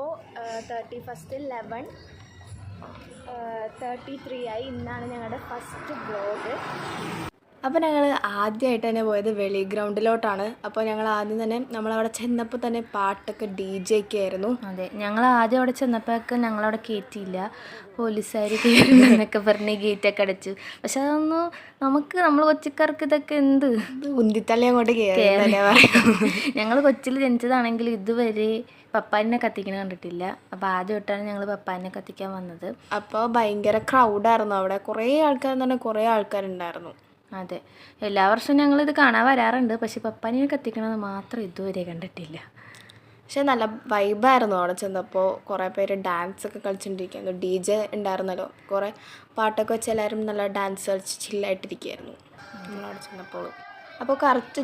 ഇപ്പോൾ 31/11/33 ആയി. ഇന്നാണ് ഞങ്ങളുടെ ഫസ്റ്റ് വ്ലോഗ്. അപ്പോൾ ഞങ്ങൾ ആദ്യമായിട്ട് തന്നെ പോയത് വെളി ഗ്രൗണ്ടിലോട്ടാണ്. അപ്പോൾ ഞങ്ങൾ ആദ്യം തന്നെ നമ്മളവിടെ ചെന്നപ്പോൾ തന്നെ പാട്ടൊക്കെ DJ ഒക്കെ ആയിരുന്നു. അതെ, ഞങ്ങൾ ആദ്യം അവിടെ ചെന്നപ്പോഴൊക്കെ ഞങ്ങളവിടെ കയറ്റിയില്ല, പോലീസുകാർ കയറുന്നൊക്കെ പറഞ്ഞ് ഗേറ്റൊക്കെ അടച്ചു. പക്ഷെ അതൊന്നും നമ്മൾ കൊച്ചിക്കാർക്ക് ഇതൊക്കെ എന്ത് ഉന്തിത്തള്ളി അങ്ങോട്ട് കയറി. ഞങ്ങൾ കൊച്ചിയിൽ ജനിച്ചതാണെങ്കിൽ ഇതുവരെ പപ്പാനെ കത്തിക്കണ കണ്ടിട്ടില്ല. അപ്പോൾ ആദ്യമായിട്ടാണ് ഞങ്ങൾ പപ്പാനെ കത്തിക്കാൻ വന്നത്. അപ്പോൾ ഭയങ്കര ക്രൗഡായിരുന്നു അവിടെ. കുറേ ആൾക്കാരെന്ന് പറഞ്ഞാൽ കുറേ ആൾക്കാരുണ്ടായിരുന്നു. അതെ, എല്ലാ വർഷവും ഞങ്ങളിത് കാണാൻ വരാറുണ്ട്. പക്ഷെ പപ്പാനെ കത്തിക്കണത് മാത്രം ഇതുവരെ കണ്ടിട്ടില്ല. പക്ഷെ നല്ല വൈബായിരുന്നു അവിടെ ചെന്നപ്പോൾ. കുറേ പേര് ഡാൻസൊക്കെ കളിച്ചുകൊണ്ടിരിക്കുന്നു. DJ ഉണ്ടായിരുന്നല്ലോ, കുറേ പാട്ടൊക്കെ വെച്ച് എല്ലാവരും നല്ല ഡാൻസ് കളിച്ച് ചില്ലായിട്ടിരിക്കുകയായിരുന്നു നമ്മളവിടെ ചെന്നപ്പോൾ. അപ്പോൾ കറക്റ്റ്